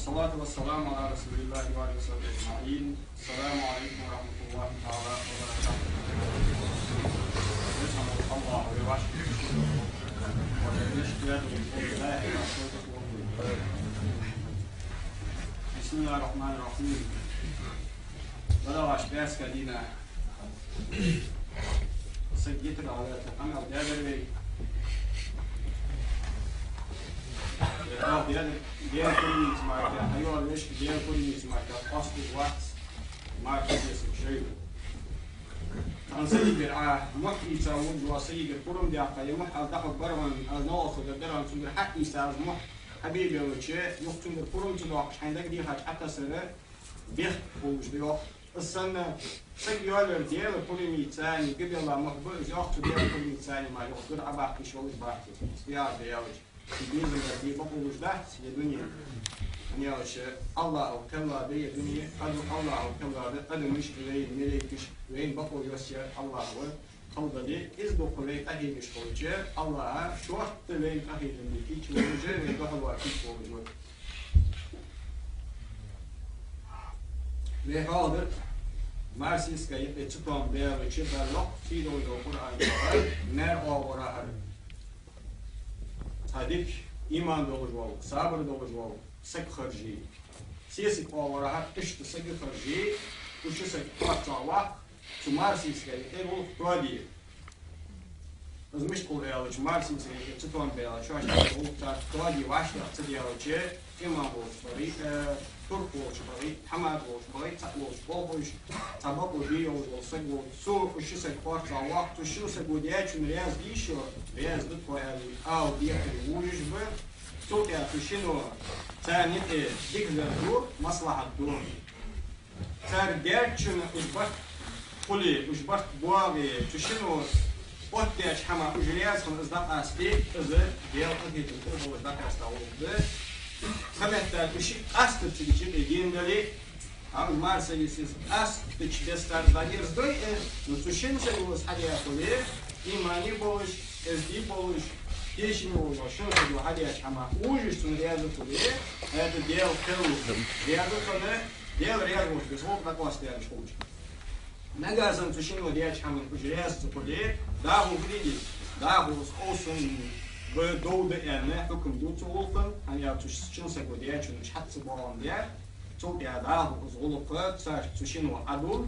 والصلاة والسلام على رسول الله وعلى آله وصحبه أجمعين. السلام عليكم ورحمة الله تعالى وبركاته. نسأل الله ويواشك ويشتغل بالله بسم الله الرحمن الرحيم. بدأ أشباس كدينا سجيت على تقنع دابري diğer kullanıcı marka, hayvan leş diğer kullanıcı marka, aslı what marka diyorsun şey. Tanzania bir muhti يساوون وصية كلهم دقة يمح الدقة برمن الناخذ الدرهم تمر حق يساوي مح حبيبي وجه يختم كلهم تلاقش عندك دي حتى سنة بيخ وجدوا السنة سجيالر ديال كلهم يتاني قبل الله مقبول يأخذ ديال كلهم يتاني ما يأخذ أباك شغل باكي استيار ديالج bizim de bakılışta dünya hani Allahu Teala diye dünya Allahu Teala adımmış ve melekmiş ve bakılıyorsa Allah'ı kalbade iz dokunay tahimiş olacak Allah'a şu hatta ve tahilindeki hiç olacak ve daha vakit olacak ve hadır Marsis kayıp çıkan değerli çıkarlık fiil olduğu Kur'an'da ner ağırahır Hadip iman dolaşmalı, sabır dolaşmalı, sık harcı. Siyasi kavrahat işte sık harcı, kuşu sık parçalar, cumartesi iskeli, evul kuadi. Azmış kulayalı cumartesi iskeli, çıkan beyler, şu aşağıda olukta kuadi başla tıdiyalıcı, iman dolaşmalı, Türk dolaşmalı, Hamad dolaşmalı, Tak dolaşmalı, tabak odiyo dolaşmalı, su kuşu sık parçalar, kuşu sık odiyaçın reyaz dişiyor. Reyaz koyalı, al diyekli vuruşbu, çok ya kuşunu, sen nite dikler dur, maslahat dur. Sen gerçekten uzbak kuli, uzbak buavi, kuşunu, otdeş hama ujriyaz konu ızdak asli, ızı, diyel kıhitin kuru ızdak asla oldu. Kametler ışık astı çıkıcı edindeli, ama Marseillesiz astı çıkıcılar zahir zdoy, nutuşun sayılız hadiye kuli, imani boş, ezdi boş, yeşil boş, şunu sayılır hadiye şama, ucuşsun riyazı kuli, это дел кэлу, рядом коне, дел рядом кэс, вот так вот стоят школы. Нагазан тушину ряд хамин кужряз цукули, да угриди, да гус осун в доуды эрне, хукум дуту улфан, они я тушин сагудия, чун чатсы балан дия, цук я да гус улфа, цар тушину адул,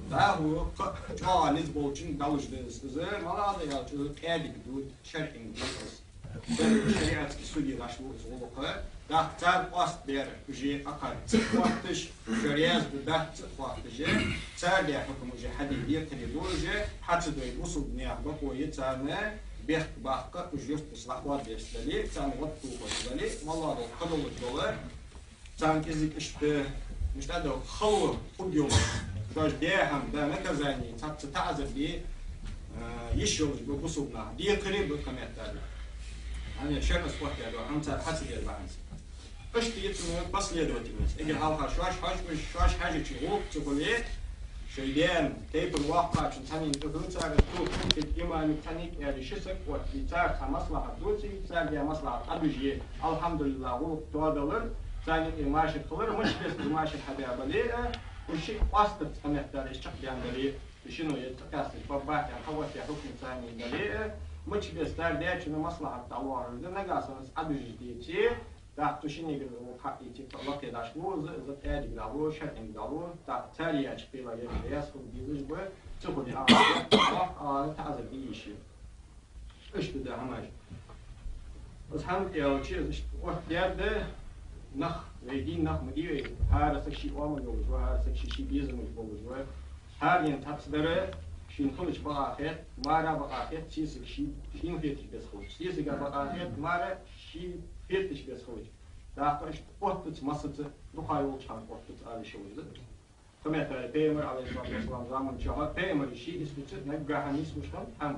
да гу чаа низ болчин далуждыз, малада я чу эдик дут, шеркинг дутус. Шариатский судьи нашло улфа, да цар ост бер уже акар, цихватыш, шариаз да цихватыш, цар я хукум уже хадид ертели уже, хацидой усул дня бакои царне, бех бахка уже слахват бештали, цар вот тухотали, малада кадолы долы, цар кезик işte da халу худьём, что ж дехам да наказание, цар цитазер ди еще уже усулна, ди криб комментарий. Они шерсть плохая, он цар хацидер банс. Почти это последовательность. Если алха шваш хажичи лук цугуле, шейден тейпер ваха чунтанин тugulцар тут имани таник решится вот лица хамасла хадуци лица где масла адужи алхамдулилlah лук туадалыр цани имаши кылыр мыш без имаши хабабали уши пастык комментарий чакдяндали шину етакасы бабаки хавати хукм цани дали мыч без дардячу масла товар нагасанс адужи дичи da tuşini gibi o hakiki Allah kedaş bu zaten gibi bu şartın gibi bu da tarihe çıkıyorlar yani yaz konu gibi bu çok önemli ama taze bir iş. İşte de hamaj. Az hem ya çiz o yerde nach reydin nach mı her sekşi olmadı olur her sekşi bizim olur her yen tatsları Şin kılıç bakayet, mara bakayet, çiz şin fetiş beshoç. Çiz bakayet, mara şin fetiş beshoç. Daha işte otuz masası ruhay olçan otuz alışıldı. Kımetler Peygamber Aleyhisselam zaman çağa Peygamber işi ismini ne gahani ismişken hem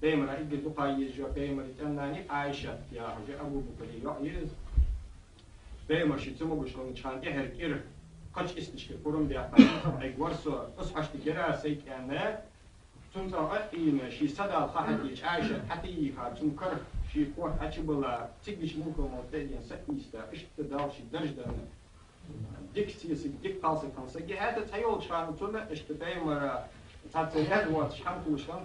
Peygamber ilgili ruhay yazıyor Peygamber tanani Ayşe ya Hacı Abu Bakr ya yez. Peygamber işi tüm bu şunun çan her kaç istişke kurum diye ay varsa as haşti gera seykene tüm ta iyime şi sadal khahati Ayşe hati ha tüm kar شي قوة أشبلا تجيش ممكن مودين سكيستا إيش تداوشي درجة dik siyasi dik kalsa kansa ki hadi tayol çağını sonra işte peymara tatlıya duvar şam kuşkan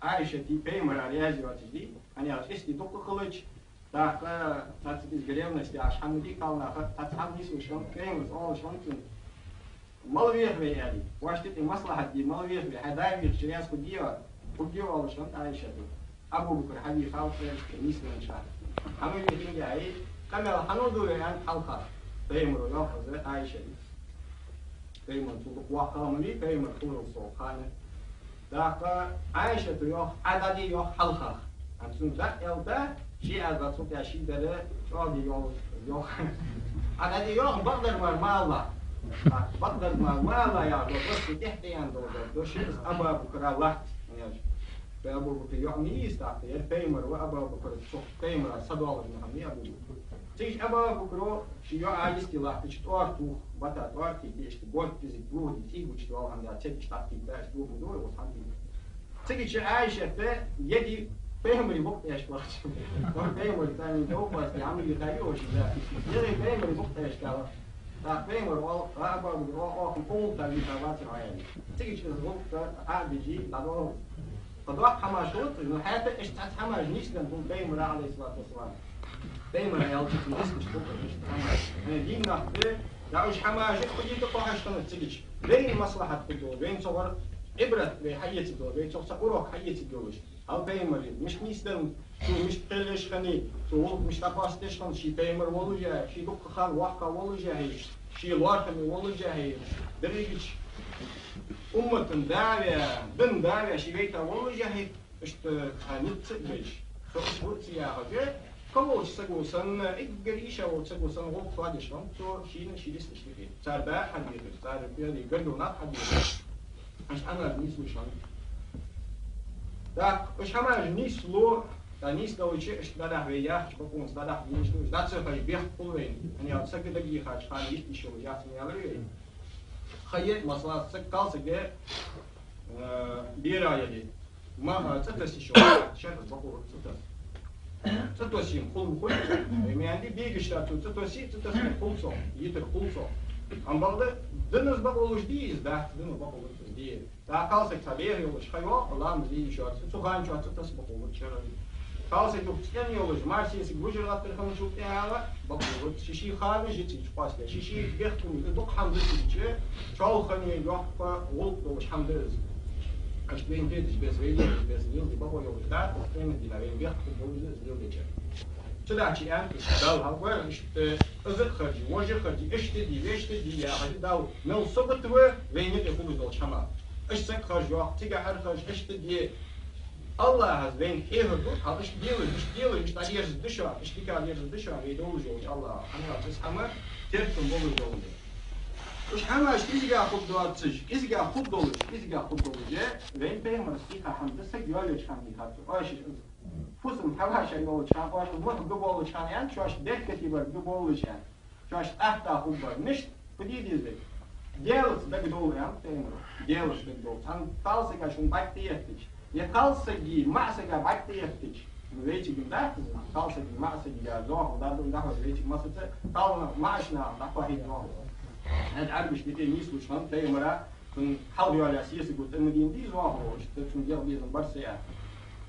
Aişe ti peymara yazıyor dedi. Hani işte dokku kılıç daha tatlı görevnesi aşhamdi kalna tatlı nisuşkan peymaz oluşan مالويه يعني واش تدي مصلحة دي مالويه حدايم يشتريان سكودية كودية ولا شلون عايشة أبو بكر حبي خالص نيسنا إن شاء الله هم يجين جاي كمل حنودو يعني حلقة بيمرو يأخذ عايشة بيمرو تقول واقع مني بيمرو كل الصوخانة ذاك عايشة يأخ عددي يأخ حلقة أنتم ذاك يلبا شيء هذا صوت شيء ده شادي يأخ عددي يأخ بقدر ما الله بقدر ما لا يا بس تحت عنده دوش أبا بكر الله يعني أبو بكر يعني يستعطي بيمر وأبا بكر صح بيمر صدق الله أبو بكر تيجي أبا بكر شيء عايز تلاح تشتوار تو بتا توار تيجي تقول تيجي تقول تيجي تشتوار عند تيجي تحكي باش تقول بدور وصحابي تيجي عايشة في يدي بيمر يبقى إيش وقت بيمر ثاني جو بس يعمل يخيوش لا يجي بيمر يبقى إيش كلا بيمر وأبا بكر وأخو قوم تبي تبات العيال تيجي تزغط عادي لانه قضاء حماشوت إنه حياته إيش تحماج نيش لأنهم بيمر عليه الصلاة والسلام بيمر يالله تنسى مش بكرة مش تحماج أنا دينا به لا إيش حماج خدي تقاعش كنا تيجي بين مصلحة كدول بين صور إبرة بحياة الدول بين صور سقورك حياة الدولش أو بيمر مش نيش لأن شو مش قلش خني شو مش تقاش تشخن شي بيمر والله جاي شي دق خان واقع والله جاي شي لاركن والله جاي دريج أمة داوية بن داوية شي بيتا والله جاي اشت خانيت بيش شو شو سياحة جاي كموش سقو سن إجريشة وسقو سن غوب فادشون شو شي ليش تشتري صار بقى حديث صار بيدي قدونات حديث مش أنا بنيسو شان Так, ушамаж нис ло, да нис да учи, что да вея, что он да нис, да це хай бех половин. Они от всяких таких хач, хай есть еще, я с ней говорю. Хай масла це калсе ге бира яди. Ма це тось еще, сейчас баку це. Це тось им хул хул. И мне они бегишь тут, це тось хулсо, йитер хулсо. Амбалда дыныз баколуш диз, да, дыныз баколуш диз. Да, калсек табери олуш хайва, лам зи шот, цуган шот, це баколуш чера. Калсек туктен олуш, марсиси гужерлат перхан шуктяла, баколуш шиши ханы жити пасля, шиши бехту, док хамды че, чал хани яхпа, волк олуш хамдыз. Аж бен бедиш без вейли, без вил, баколуш да, тен дила вен бехту болуш зил дече. Чудачи ан, дал хавгар, ызык хаджи, можи хаджи, эштеди, вештеди, я хаджи дал, мел событвы, вейнет и хубыз дол чама. Эштек хаджи, тига хар хаджи, эштеди. Allah has вейн хейху, ал эш делай, эш одержит дыша, эш тика одержит дыша, вейд олуж олуж, Allah. Хана, тес хама, терпком болуж олуж. Уж хама, эш изга худ дуатсыш, изга худ долуж, вейн пеймар стика хамдыса, гюалюч хамди хату, айшиш فوسم حواشا يقولشان واش المهم قبولشان يعني شاش دكتي بر قبولشان شاش أحتا خوبر نشت بدي ديزك ديالس دقدول يعني تيمر ديالس دقدول عن قالسك عشان باكتيختش يقالسك معسك باكتيختش ويجي جمدات قالسك معسك يا زوج ودادو دحوا ويجي مصر قالنا معشنا دحوا هي زوج هذا عربش بدي نيسو شان تيمر كن حاولوا على سياسة قلت المدينة دي زوج وشتون ديال بيزن برسيا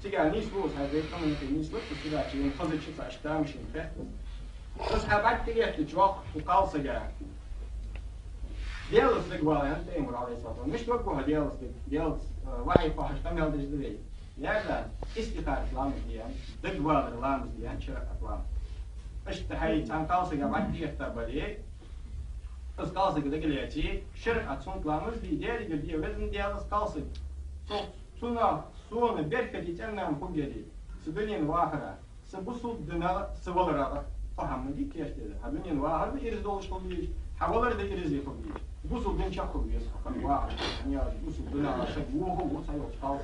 تيجي نيس روز هذا كمان في نيس وقت كذا تيجي نخزن شيء عشتام مش نفهم بس حبعت تيجي تجوق وقال سجى ديالس دقوا يعني تيمر عليه الصلاة والسلام مش توقعوا ديالس وعي فاحش تمام هذا الجديد يا لا استخارة لامس يعني دقوا لامس يعني شرع أطلام إيش تحيي كان قال سجى بعد تيجي تبالي بس قال سجى دقليتي شرع أتصون لامس ديالي قديه وزن ديالس قال سجى سونا بركة تجمعهم كوجدي سدنيا واحدة سبصوا دنا سوالرا فهم دي كيف كده هدنيا واحدة إيرز دولش كوجيش حوالر ده إيرز يكوجيش بصوا دين شاكو بيس فهم واحد يعني بصوا دنا شجوه هو سايو خالص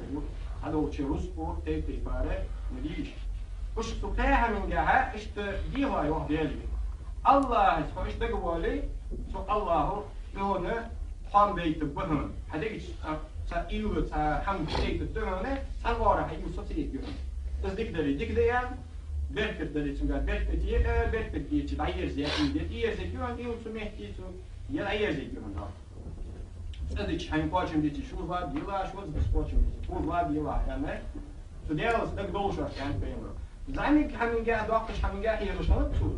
هذا هو شيء رسبو تيجي فاره مديش وش سكتها من جهة إيش ديها يوه ديالي الله سو إيش دقوالي سو الله لونه حام بيت بهم هذيك إيلو حام بيت الدنيا سنوارا هيو سوتي يجون بس ديك دري يعني Berket dedi çünkü berket diye berket diye çıda yerzek güven diye uçum ehti su ya yerzek güven da. Dedik hani koçum dedi şu var diyorlar şu var koçum bu var diyorlar yani. So der is dat doel zoals aan brengen. Daarmee gaan we gaan door, gaan we gaan hier dus naar toe.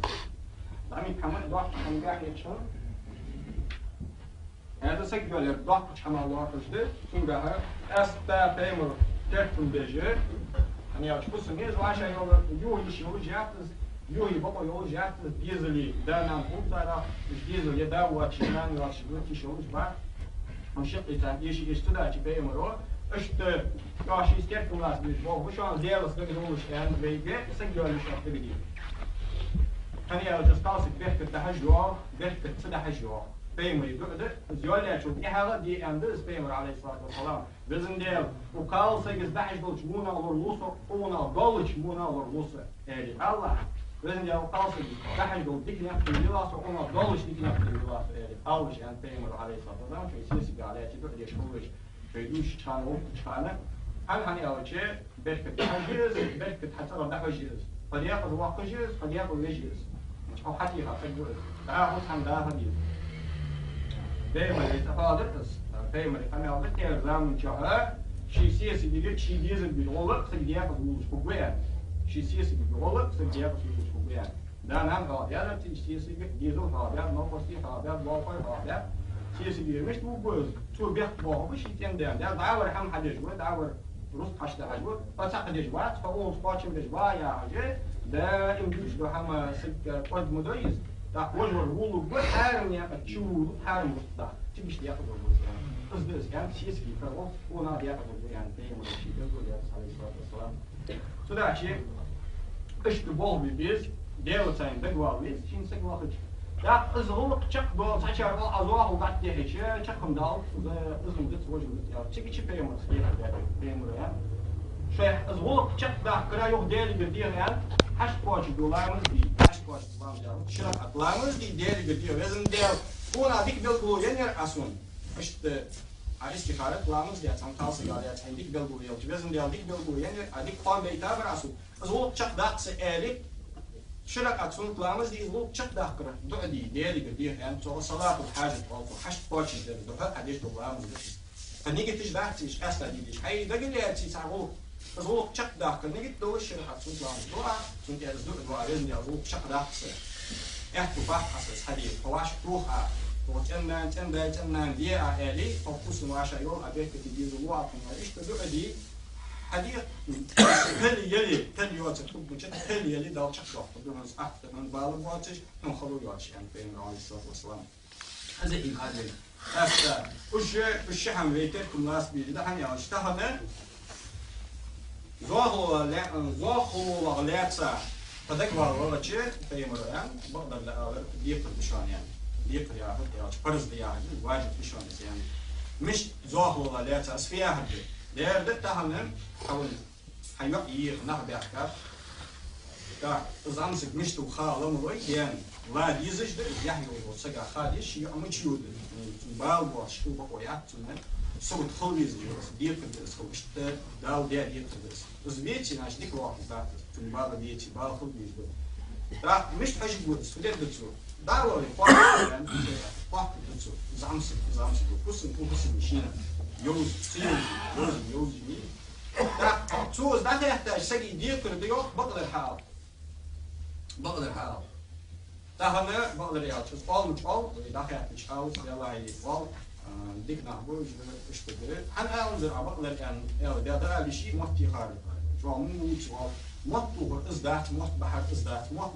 Daarmee gaan we door, gaan we gaan hier zo. En dat zeg ik wel, door gaan we door dus dit. Toen gaan we eerst daar brengen, dat van deze. En ja, ik moet zeggen, zoals je al jullie zien, je hebt jullie papa jullie hebt diesel daar naar op daar, dus diesel je daar wat je naar wat je doet, je shows maar. Dan shit is dat je is te dat je brengen hoor. Işte karşı istek kullanıyoruz. Bu şu an diğer ıslık oluşan ve sektörlü şartlı bir. Hani ya just kalsık belki daha jua, belki daha jua. Peygamber diyordu. Ziyade çok ihale diye endiriz Peygamber aleyhissalatu vesselam. Bizim diğer bu kalsık izbahş dolç muna olur lusu, ona dolç muna olur lusu. Yani Allah. Bizim diğer bu kalsık izbahş dolç dikine yaptırıyorlarsa ona dolç dikine yaptırıyorlarsa. Yani Allah yani Peygamber aleyhissalatu vesselam şey sesi aleyhissalatu diye şöyle فيدوش كان وقت كان هل هني أول شيء بركة حجز بركة حتى ربح حجز قد يأخذ وقت حجز قد يأخذ يجز أو حتى يأخذ تعاقد عن ده هدي دائما يتفاضل دائما يتفاضل كلام جاء شيء سياسي بيجي شيء ديزل بيتغلق قد يأخذ وجود قوية شيء سياسي بيتغلق قد يأخذ وجود قوية ده نعم هذا سياسي ديزل هذا نقصي هذا واقع هذا سياسي مش موجود تو بيخ بوه مش يتندم ده دعوة هم حد يجوا دعوة روس حشد حجوا فساق يجوا فقول سباتشم يجوا يا حاجة ده إنجليش ده هم سك قد مدرس ده وجه الرول وحارم يا تشو حارم ده تبيش ياخذ الرول بس ده يعني سياسي كده ونا ياخذ الرول يعني تيجي من الشيء ده يقول يا عليه الصلاة والسلام فده شيء إيش تبغى بيز ده وتاين ده قوي شين سك واحد Ja, is rollen check door het je wel al dat je het je check hem dan is een dit wordt ja check je payment ja payment ja شيء is rollen check daar kan je ook delen met die ja hash potje dollar die hash potje van ja شرط اطلع die delen met die wezen deel gewoon dik bel go yener asun is de ariski kharat lamız ya tam kalsı ya dik bel go yel wezen deel dik bel go yener dik kan be tabar asun is rollen check dat ze erik شرك أكسون كلامز دي لو تشك داخرة دعدي ديالي بديه يعني تو صلاة الحاجة أو حش بوتش ده ده حديش كلامز ده فنيجي تجبع تيش أصلا دي هاي ده قال لي أتي تعو بس لو تشك داخرة نيجي تدور شرك أكسون كلامز دوا سون تيارز دو دوا رزن يا لو تشك داخرة إحتو فاح أساس حديث فواش روحها وتأمن دي أهلي فوقس معاش يوم أبيك تدي زوار كنا إيش تدعدي حديث هل يلي هل يواتش تكون مجد هل يلي دال شخص بدون أكثر من بالغ واتش من خلو يواتش يعني بين عليه الصلاة والسلام هذا إيه هذا أفتا وش هم بيتكم ناس بيجي ده هني اشتهنا ظاهر لاتسا فدك والله شيء في مريان بقدر لا ديقل بشان يعني ديقل يا أخي يا فرز يعني واجب بشان يعني مش ظاهر لاتسا فيها هذي ده ده تهمم حول حيوق يير نهر بيحكار دا زامسك مش تو خاله مروي يعني لا ديزش ده يعني هو سجى خاليش يعمل شيود باو واش تو بقويات تمن سو تخليز دير كنت سو مش داو دير كنت بس بيتي ناش ديك واحد ده في الباب بيتي باو خليز ده مش حاجه بود سودت دتو داو واحد واحد دتو زامسك كوسن مشينا يوز ده توز ده يحتاج سجي دير ديو بقدر حال ده هنا بقدر يا تشوف قال ده يحتاج حال يلا هي قال ديك نحبوش ايش تدري انا انظر بقدر يعني ده اللي شيء مفتي خارج شو مو مطلوب ازدات مط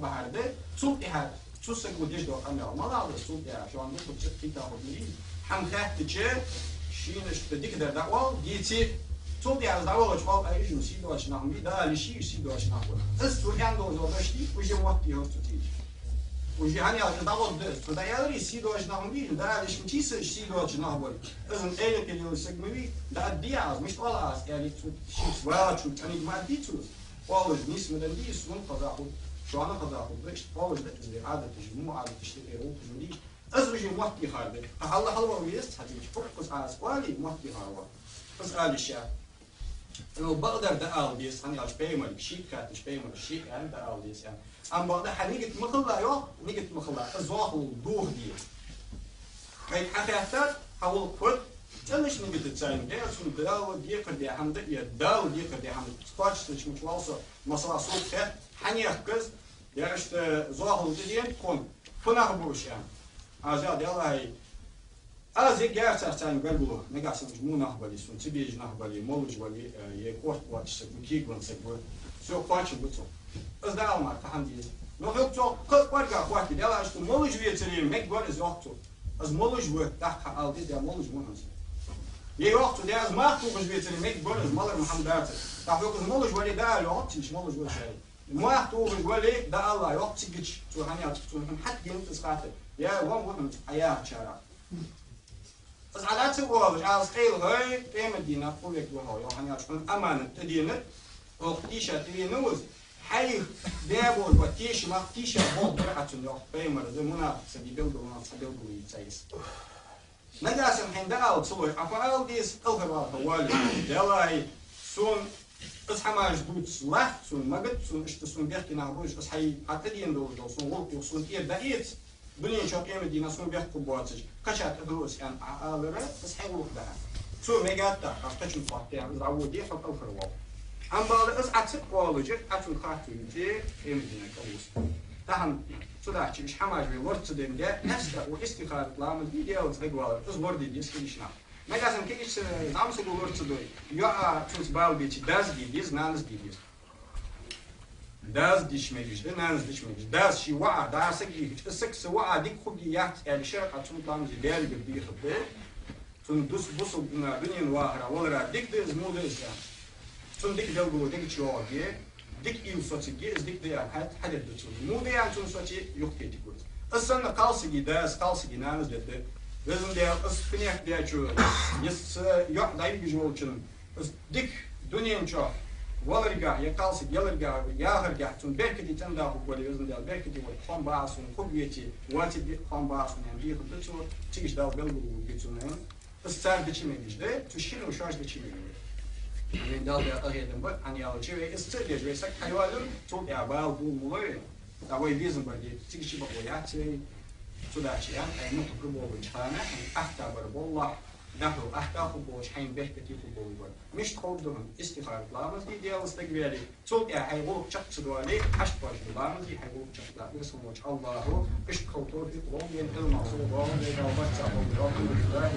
بحر ده صوت احد تصك وديش دو انا ما لا الصوت يا شو عندك بتشكي تاخذ لي حم خاف تجي شينش بديك دعوة جيتي صوتي على دعوة وجواب أي شيء سيدو عشان نعمل ده اللي شيء سيدو عشان نعمل السؤال عنده زوجتي وجي موتي هو تطيج وجي هني على دعوة ده فده يالري سيدو عشان نعمل ده اللي شو تيس سيدو عشان نعمل إذن أيه كل يوم سجمي ده الدياز مش طالع يعني شيء سواد شو أنا ما ديتوس والله نيس من النيس من قضاء شو أنا قضاء بس والله ده اللي عادة تجمع عادة تشتري روح تجمعي أزوجي موتي خارج الله حلوة ويست هذي فوقس على سؤالي موتي خارج بس قال الشيء بقدر ده أوديس هني أشبه مال شيء كات أشبه مال شيء يعني ده أوديس يعني أم بقدر حنيجت مخلا يو نيجت مخلا الزواخل دوه دي كي حكيتات حول كل تلش نيجت تساين ده سون داو دي قدي حمد يا داو دي قدي حمد تاش تش متواصل مصر صوت خير حنيخكز يعشت زواخل دي كون فناه بوش يعني أزاد يلا هاي أزيك جالس أستعين قلبه نقاس مجموعة نهبلي سون تبيج نهبلي مولج ولي يكورت واتش سكوكيك ون سكوت سو قاتش بتو أزداو ما كهندي نحط تو كل قرقة قاتي دلا أشتو مولج ويتري مك بور إز وقتو أز مولج وقت تحت ألدي ده مولج مهندس يوقتو ده أز ما توقش ويتري مك بور إز مالر محمدات تحوق إز مولج ولي ده الوقت مش مولج ولا شيء ما توقش ولي ده الله يوقت تجيش تو هنيات تو حتى ينتس قاتل يا وام وهم حياة شارع بس على تقول على سكيل هاي في مدينة فوق وهاي يعني عشان أمانة تدينه وقتيشة تدينوز حي دابول وقتيش ما قتيشة بول برعتون يوم في مرة منا سبيبلو يتسيس نجاسم حين دعوة صلوا أفعال ديس أوهر الحوالي دلاي سون أصحى ما جدود صلاح سون مجد سون اشتسون بيحكي نعبوج أصحى حتى دين دول سون غلط سون إير دقيت بني شو كيم دينا سون بيحكوا بواتج كشات أدروس يعني عالرة تصحى غلط ده سو ميجاتا أفتشون فاتي زعودي حط أوفر واو أم بعد أصعد سقوالوجي أتون خاتون دي كيم دينا كوس تهم صدق شيء مش حماج بورد صدق ده نفسه واستخارة لامد فيديو تقوال أصبر دي يسكيشنا ما قاسم كيش نعم سقول ورد صدق يا تونس باو بيتي داز جديد نانس جديد داز ديش ميجش ده نانس ديش ميجش داز شي وعى داز سجي السكس وعى ديك خديات يعني شرق أتون لامد ديال بدي خبر تون دوس بوسو بنين واهرة ولا ديك ده زمود إسلام تون ديك دلقو ديك شواجي ديك إيو صوتي جيز ديك ديال حد الدكتور مو ديال تون صوتي يحكي تقول أصلاً قالسي داز قالسي نانس ده لازم ديال أصفنيك ديال شو يس يح دايم بيجولشن ديك دنيا نشوف ولا رجع يقالسي يلا رجع يا رجع تون بيركدي تندا ولا لازم ديال بيركدي وخام باسون كوبيتي واتي خام باسون يعني بيخ الدكتور تيجي دال بلغو بيتونين السعر ديش ميجش ده تشيل وشاش ديش ميجش يعني دال ده أهيدن بق عن يالله شيء استرجع جوي سك حيوانهم تون يعبال بول مولين دعوي بيزن بدي تيجي شيء بقوياتي سوداشي يعني أي نقطة قبول بجحانة أحتى بربولله نحو أحتى خبوش حين بيحكتي خبول بر مش تخوضهم استخارة لامز دي ديال استقبالي تون يا حيقولك شق سدوالي حشت باش لامز دي حيقولك شق لا اسموش الله إيش تخوضوا في قوم ينتظر معصوبة ويجاوبات سأقول برابط بالله